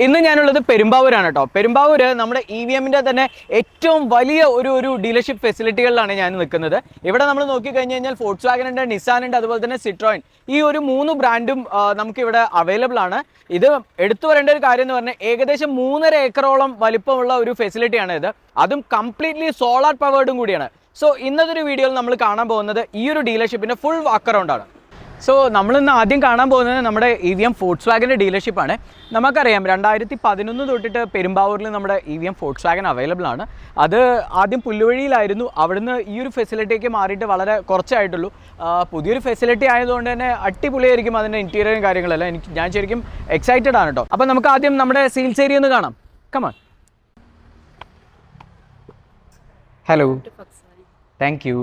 ഇന്ന് ഞാനുള്ളത് പെരുമ്പാവൂരാണ് കേട്ടോ. പെരുമ്പാവൂർ നമ്മുടെ EVMന്റെ തന്നെ ഏറ്റവും വലിയ ഒരു ഡീലർഷിപ്പ് ഫെസിലിറ്റികളിലാണ് ഞാൻ നിൽക്കുന്നത്. ഇവിടെ നമ്മൾ നോക്കിക്കഴിഞ്ഞ് കഴിഞ്ഞാൽ ഫോക്സ്വാഗൻ ഉണ്ട്, നിസാൻ ഉണ്ട്, അതുപോലെ തന്നെ സിട്രോയിൻ. ഈ ഒരു 3 ബ്രാൻഡും നമുക്കിവിടെ അവൈലബിൾ ആണ്. ഇത് എടുത്തു പറയേണ്ട ഒരു കാര്യം എന്ന് പറഞ്ഞാൽ ഏകദേശം 3.5 ഏക്കറോളം വലിപ്പമുള്ള ഒരു ഫെസിലിറ്റിയാണ് ഇത്. അതും കംപ്ലീറ്റ്ലി സോളാർ പവേർഡും കൂടിയാണ്. സോ ഇന്നത്തെ ഒരു വീഡിയോയിൽ നമ്മൾ കാണാൻ പോകുന്നത് ഈ ഒരു ഡീലർഷിപ്പിൻ്റെ ഫുൾ വാക്ക് അറൗണ്ടാണ്. സോ നമ്മളിന്ന് ആദ്യം കാണാൻ പോകുന്നത് നമ്മുടെ EVM ഫോക്സ്വാഗൻ്റെ ഡീലർഷിപ്പാണ്. നമുക്കറിയാം 2011 തൊട്ടിട്ട് പെരുമ്പാവൂരിൽ നമ്മുടെ EVM ഫോക്സ്വാഗൻ അവൈലബിൾ ആണ്. അത് ആദ്യം പുല്ലുവഴിയിലായിരുന്നു. അവിടുന്ന് ഈ ഒരു ഫെസിലിറ്റിക്ക് മാറിയിട്ട് വളരെ കുറച്ചായിട്ടുള്ളൂ. പുതിയൊരു ഫെസിലിറ്റി ആയതുകൊണ്ട് തന്നെ അടിപൊളിയായിരിക്കും അതിൻ്റെ ഇൻറ്റീരിയറും കാര്യങ്ങളെല്ലാം. ഞാൻ ശരിക്കും എക്സൈറ്റഡ് ആണ് കേട്ടോ. അപ്പോൾ നമുക്ക് ആദ്യം നമ്മുടെ സെയിൽസ് ഏരിയ ഒന്ന് കാണാം. Come on. Hello, thank you.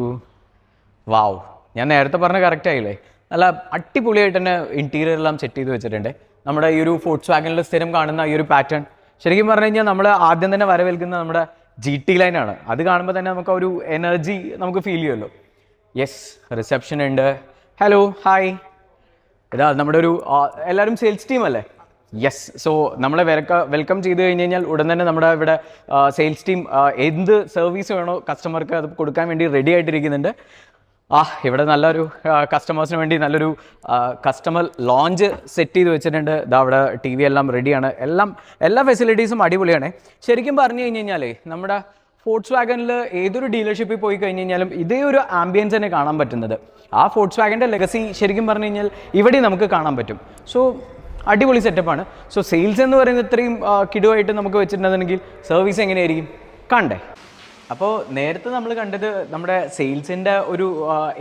Wow, ഞാൻ നേരത്തെ പറഞ്ഞ കറക്റ്റ് ആയില്ലേ? നല്ല അടിപൊളിയായിട്ട് തന്നെ ഇൻറ്റീരിയർ എല്ലാം സെറ്റ് ചെയ്ത് വെച്ചിട്ടുണ്ട്. നമ്മുടെ ഈ ഒരു ഫോക്സ്വാഗനിൽ സ്ഥിരം കാണുന്ന ഈ ഒരു പാറ്റേൺ ശരിക്കും പറഞ്ഞു കഴിഞ്ഞാൽ നമ്മൾ ആദ്യം തന്നെ വരവേൽക്കുന്ന നമ്മുടെ GT ലൈനാണ്. അത് കാണുമ്പോൾ തന്നെ നമുക്ക് ഒരു എനർജി നമുക്ക് ഫീൽ ചെയ്യുമല്ലോ. യെസ്, റിസപ്ഷൻ ഉണ്ട്. Hello, hi. ഇതാ നമ്മുടെ ഒരു എല്ലാവരും സെയിൽസ് ടീം അല്ലേ? യെസ്. സോ നമ്മളെ വെൽക്കം ചെയ്ത് കഴിഞ്ഞ് കഴിഞ്ഞാൽ ഉടൻ തന്നെ നമ്മുടെ ഇവിടെ സെയിൽസ് ടീം എന്ത് സർവീസ് വേണോ കസ്റ്റമർക്ക് അത് കൊടുക്കാൻ വേണ്ടി റെഡി ആയിട്ടിരിക്കുന്നുണ്ട്. ഇവിടെ നല്ലൊരു കസ്റ്റമേഴ്സിന് വേണ്ടി നല്ലൊരു കസ്റ്റമർ ലോഞ്ച് സെറ്റ് ചെയ്ത് വെച്ചിട്ടുണ്ട്. ഇതാ അവിടെ TV എല്ലാം റെഡിയാണ്. എല്ലാ ഫെസിലിറ്റീസും അടിപൊളിയാണ്. ശരിക്കും പറഞ്ഞു കഴിഞ്ഞ് കഴിഞ്ഞാൽ നമ്മുടെ ഫോക്സ്വാഗനിൽ ഏതൊരു ഡീലർഷിപ്പിൽ പോയി കഴിഞ്ഞ് കഴിഞ്ഞാലും ഇതേ ഒരു ആംബിയൻസ് തന്നെ കാണാൻ പറ്റുന്നത്. ആ ഫോക്സ്വാഗൻ്റെ ലെഗസി ശരിക്കും പറഞ്ഞു കഴിഞ്ഞാൽ ഇവിടെ നമുക്ക് കാണാൻ പറ്റും. സോ അടിപൊളി സെറ്റപ്പാണ്. സോ സെയിൽസ് എന്ന് പറയുന്നത് ഇത്രയും കിടുവായിട്ട് നമുക്ക് വെച്ചിട്ടുണ്ടെന്നുണ്ടെങ്കിൽ സർവീസ് എങ്ങനെയായിരിക്കും കണ്ടേ? അപ്പോൾ നേരത്തെ നമ്മൾ കണ്ടത് നമ്മുടെ സെയിൽസിൻ്റെ ഒരു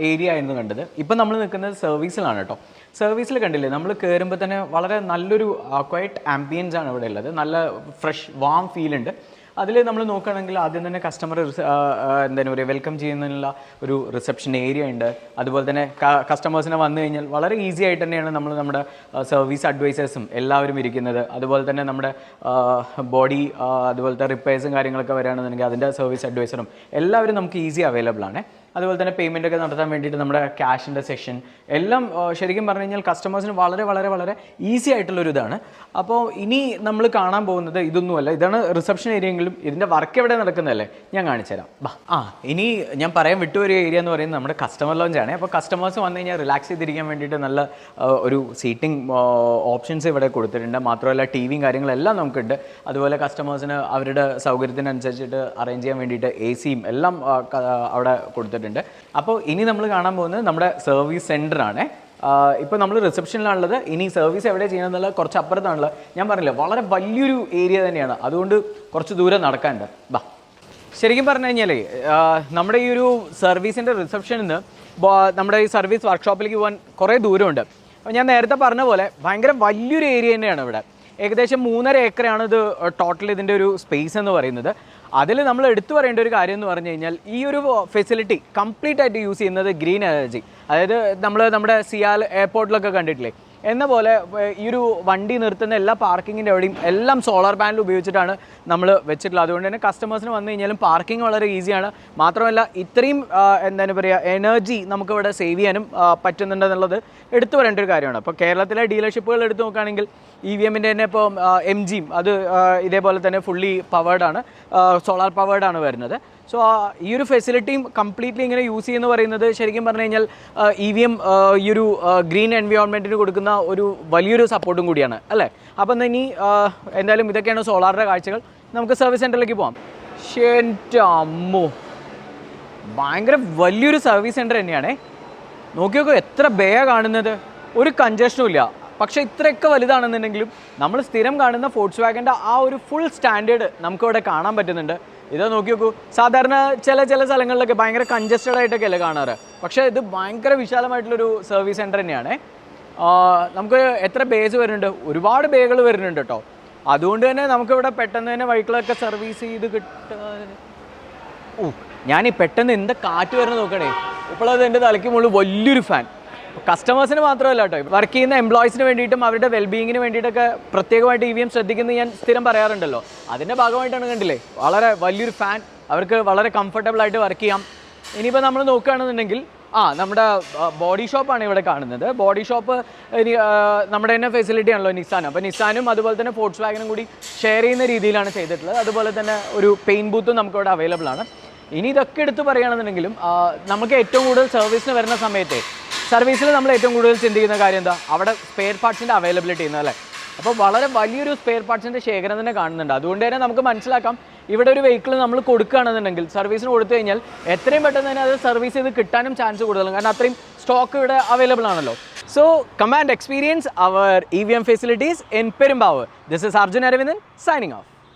ഏരിയ ആയിരുന്നു കണ്ടത്. ഇപ്പം നമ്മൾ നിൽക്കുന്നത് സർവീസിലാണ് കേട്ടോ. സർവീസിൽ കണ്ടില്ലേ, നമ്മൾ കയറുമ്പോൾ തന്നെ വളരെ നല്ലൊരു ക്വയറ്റ് ആംബിയൻസ് ആണ് ഇവിടെ ഉള്ളത്. നല്ല ഫ്രഷ് വാം ഫീൽ ഉണ്ട്. അതിൽ നമ്മൾ നോക്കുകയാണെങ്കിൽ ആദ്യം തന്നെ കസ്റ്റമർ എന്താ പറയുക വെൽക്കം ചെയ്യുന്നതിനുള്ള ഒരു റിസപ്ഷൻ ഏരിയ ഉണ്ട്. അതുപോലെ തന്നെ കസ്റ്റമേഴ്സിനെ വന്നു കഴിഞ്ഞാൽ വളരെ ഈസി ആയിട്ട് തന്നെയാണ് നമ്മുടെ സർവീസ് അഡ്വൈസേഴ്സും എല്ലാവരും ഇരിക്കുന്നത്. അതുപോലെ തന്നെ നമ്മുടെ ബോഡി അതുപോലത്തെ റിപ്പയർസും കാര്യങ്ങളൊക്കെ വരികയാണെന്നുണ്ടെങ്കിൽ അതിൻ്റെ സർവീസ് അഡ്വൈസറും എല്ലാവരും നമുക്ക് ഈസി അവൈലബിൾ ആണ്. അതുപോലെ തന്നെ പേയ്മെൻ്റ് ഒക്കെ നടത്താൻ വേണ്ടിയിട്ട് നമ്മുടെ ക്യാഷിൻ്റെ സെക്ഷൻ എല്ലാം ശരിക്കും പറഞ്ഞു കഴിഞ്ഞാൽ കസ്റ്റമേഴ്സിന് വളരെ വളരെ വളരെ ഈസി ആയിട്ടുള്ളൊരു ഇതാണ്. അപ്പോൾ ഇനി നമ്മൾ കാണാൻ പോകുന്നത് ഇതൊന്നുമല്ല. ഇതാണ് റിസപ്ഷൻ ഏരിയയെങ്കിലും ഇതിൻ്റെ വർക്ക് എവിടെ നടക്കുന്നതല്ലേ, ഞാൻ കാണിച്ചു തരാം. ഇനി ഞാൻ പറയാൻ വിട്ടൊരു ഏരിയ എന്ന് പറയുന്നത് നമ്മുടെ കസ്റ്റമർ ലോഞ്ചാണ്. അപ്പോൾ കസ്റ്റമേഴ്സ് വന്നു കഴിഞ്ഞാൽ റിലാക്സ് ചെയ്തിരിക്കാൻ വേണ്ടിയിട്ട് നല്ല ഒരു സീറ്റിംഗ് ഓപ്ഷൻസ് ഇവിടെ കൊടുത്തിട്ടുണ്ട്. മാത്രമല്ല TVയും കാര്യങ്ങളെല്ലാം നമുക്കുണ്ട്. അതുപോലെ കസ്റ്റമേഴ്സിന് അവരുടെ സൗകര്യത്തിനനുസരിച്ചിട്ട് അറേഞ്ച് ചെയ്യാൻ വേണ്ടിയിട്ട് AC-യും എല്ലാം അവിടെ കൊടുത്തിട്ടുണ്ട്. അപ്പോൾ ഇനി നമ്മൾ കാണാൻ പോകുന്നത് നമ്മുടെ സർവീസ് സെൻ്ററാണ്. ഇപ്പോൾ നമ്മൾ റിസപ്ഷനിലാണുള്ളത്. ഇനി സർവീസ് എവിടെ ചെയ്യണമെന്നുള്ള കുറച്ച് അപ്പുറത്താണുള്ളത്. ഞാൻ പറഞ്ഞില്ല, വളരെ വലിയൊരു ഏരിയ തന്നെയാണ്. അതുകൊണ്ട് കുറച്ച് ദൂരം നടക്കാനുണ്ട്. ശരിക്കും പറഞ്ഞു കഴിഞ്ഞാൽ നമ്മുടെ ഈ ഒരു സർവീസിൻ്റെ റിസപ്ഷനിൽ നിന്ന് നമ്മുടെ ഈ സർവീസ് വർക്ക്ഷോപ്പിലേക്ക് പോകാൻ കുറേ ദൂരമുണ്ട്. അപ്പോൾ ഞാൻ നേരത്തെ പറഞ്ഞ പോലെ ഭയങ്കര വലിയൊരു ഏരിയ തന്നെയാണ് ഇവിടെ. ഏകദേശം 3.5 ഏക്കറാണ് ഇത് ടോട്ടൽ ഇതിൻ്റെ ഒരു സ്പേസ് എന്ന് പറയുന്നത്. അതിൽ നമ്മൾ എടുത്തു പറയേണ്ട ഒരു കാര്യം എന്ന് പറഞ്ഞു കഴിഞ്ഞാൽ ഈ ഒരു ഫെസിലിറ്റി കംപ്ലീറ്റ് ആയിട്ട് യൂസ് ചെയ്യുന്നത് ഗ്രീൻ എനർജി. അതായത് നമ്മുടെ സിയാൽ എയർപോർട്ടിലൊക്കെ കണ്ടിട്ടില്ലേ എന്ന പോലെ ഈ ഒരു വണ്ടി നിർത്തുന്ന എല്ലാ പാർക്കിങ്ങിൻ്റെ എവിടെയും എല്ലാം സോളാർ പാനൽ ഉപയോഗിച്ചിട്ടാണ് നമ്മൾ വെച്ചിട്ടുള്ളത്. അതുകൊണ്ട് തന്നെ കസ്റ്റമേഴ്സിന് വന്നു കഴിഞ്ഞാലും പാർക്കിംഗ് വളരെ ഈസിയാണ്. മാത്രമല്ല ഇത്രയും എന്താണ് പറയുക എനർജി നമുക്കിവിടെ സേവ് ചെയ്യാനും പറ്റുന്നുണ്ടെന്നുള്ളത് എടുത്തു പറയേണ്ട ഒരു കാര്യമാണ്. അപ്പോൾ കേരളത്തിലെ ഡീലർഷിപ്പുകൾ എടുത്ത് നോക്കുകയാണെങ്കിൽ EVMൻ്റെ തന്നെ ഇപ്പോൾ MGയും അത് ഇതേപോലെ തന്നെ ഫുള്ളി പവേർഡാണ്, സോളാർ പവേർഡാണ് വരുന്നത്. സോ ഈ ഒരു ഫെസിലിറ്റിയും കംപ്ലീറ്റ്ലി ഇങ്ങനെ യൂസ് ചെയ്യുന്ന പറയുന്നത് ശരിക്കും പറഞ്ഞു കഴിഞ്ഞാൽ EVM ഈ ഒരു ഗ്രീൻ എൻവയോൺമെൻറ്റിന് കൊടുക്കുന്ന ഒരു വലിയൊരു സപ്പോർട്ടും കൂടിയാണ് അല്ലേ. അപ്പം ഇനി എന്തായാലും ഇതൊക്കെയാണ് സോളാറിൻ്റെ കാഴ്ചകൾ. നമുക്ക് സർവീസ് സെൻറ്ററിലേക്ക് പോകാം. എൻ്റെ അമ്മോ, ഭയങ്കര വലിയൊരു സർവീസ് സെൻറ്റർ തന്നെയാണേ. നോക്കി നോക്കൂ, എത്ര ബേ കാണുന്നത്, ഒരു കൺജഷനും ഇല്ല. പക്ഷേ ഇത്രയൊക്കെ വലുതാണെന്നുണ്ടെങ്കിലും നമ്മൾ സ്ഥിരം കാണുന്ന ഫോക്സ്വാഗൻ്റെ ആ ഒരു ഫുൾ സ്റ്റാൻഡേർഡ് നമുക്കിവിടെ കാണാൻ പറ്റുന്നുണ്ട്. ഇത് നോക്കി നോക്കൂ, സാധാരണ ചില സ്ഥലങ്ങളിലൊക്കെ ഭയങ്കര കൺജസ്റ്റഡ് ആയിട്ടൊക്കെ അല്ലേ കാണാറ്. പക്ഷേ ഇത് ഭയങ്കര വിശാലമായിട്ടുള്ളൊരു സർവീസ് സെൻറ്റർ തന്നെയാണ്. നമുക്ക് എത്ര ബേസ് വരുന്നുണ്ട്, ഒരുപാട് ബേകൾ വരുന്നുണ്ട് കേട്ടോ. അതുകൊണ്ട് തന്നെ നമുക്കിവിടെ പെട്ടെന്ന് തന്നെ വെഹിക്കിളൊക്കെ സർവീസ് ചെയ്ത് ഞാൻ പെട്ടെന്ന് എന്താ കാറ്റ് വരുന്നത് നോക്കണേ. ഇപ്പോൾ അത് എൻ്റെ തലയ്ക്ക് മുകളിൽ വലിയൊരു ഫാൻ. കസ്റ്റമേഴ്സിന് മാത്രമല്ല കേട്ടോ, വർക്ക് ചെയ്യുന്ന എംപ്ലോയീസിന് വേണ്ടിയിട്ടും അവരുടെ വെൽബീയിങ്ങിന് വേണ്ടിയിട്ടൊക്കെ പ്രത്യേകമായിട്ട് EVM ശ്രദ്ധിക്കുന്നത് ഞാൻ സ്ഥിരം പറയാറുണ്ടല്ലോ. അതിൻ്റെ ഭാഗമായിട്ടാണ് കണ്ടില്ലേ, വളരെ വലിയൊരു ഫാൻ. അവർക്ക് വളരെ കംഫർട്ടബിൾ ആയിട്ട് വർക്ക് ചെയ്യാം. ഇനിയിപ്പോൾ നമ്മൾ നോക്കുകയാണെന്നുണ്ടെങ്കിൽ നമ്മുടെ ബോഡി ഷോപ്പാണ് ഇവിടെ കാണുന്നത്. ബോഡി ഷോപ്പ് നമ്മുടെ തന്നെ ഫെസിലിറ്റി ആണല്ലോ നിസാൻ. അപ്പോൾ നിസാനും അതുപോലെ തന്നെ ഫോർട്സ് വാഗനും കൂടി ഷെയർ ചെയ്യുന്ന രീതിയിലാണ് ചെയ്തിട്ടുള്ളത്. അതുപോലെ തന്നെ ഒരു പെയിൻറ്റ് ബൂത്തും നമുക്കിവിടെ അവൈലബിൾ ആണ്. ഇനി ഇതൊക്കെ എടുത്ത് പറയുകയാണെന്നുണ്ടെങ്കിലും നമുക്ക് ഏറ്റവും കൂടുതൽ സർവീസിന് വരുന്ന സമയത്തെ സർവീസിൽ നമ്മൾ ഏറ്റവും കൂടുതൽ ചിന്തിക്കുന്ന കാര്യം എന്താ, അവിടെ സ്പെയർ പാർട്സിൻ്റെ അവൈലബിലിറ്റി ചെയ്യുന്നത് അല്ലേ. അപ്പോൾ വളരെ വലിയൊരു സ്പെയർ പാർട്സിൻ്റെ ശേഖരം തന്നെ കാണുന്നുണ്ട്. അതുകൊണ്ട് തന്നെ നമുക്ക് മനസ്സിലാക്കാം ഇവിടെ ഒരു വെഹിക്കിൾ നമ്മൾ കൊടുക്കുകയാണെന്നുണ്ടെങ്കിൽ സർവീസിന് കൊടുത്തു കഴിഞ്ഞാൽ എത്രയും പെട്ടെന്ന് തന്നെ അത് സർവീസ് ചെയ്ത് കിട്ടാനും ചാൻസ് കൂടുതലാണ്. കാരണം അത്രയും സ്റ്റോക്ക് ഇവിടെ അവൈലബിൾ ആണല്ലോ. So come and experience our EVM facilities in Perumbavoor. This is Arjun Aravindan signing of.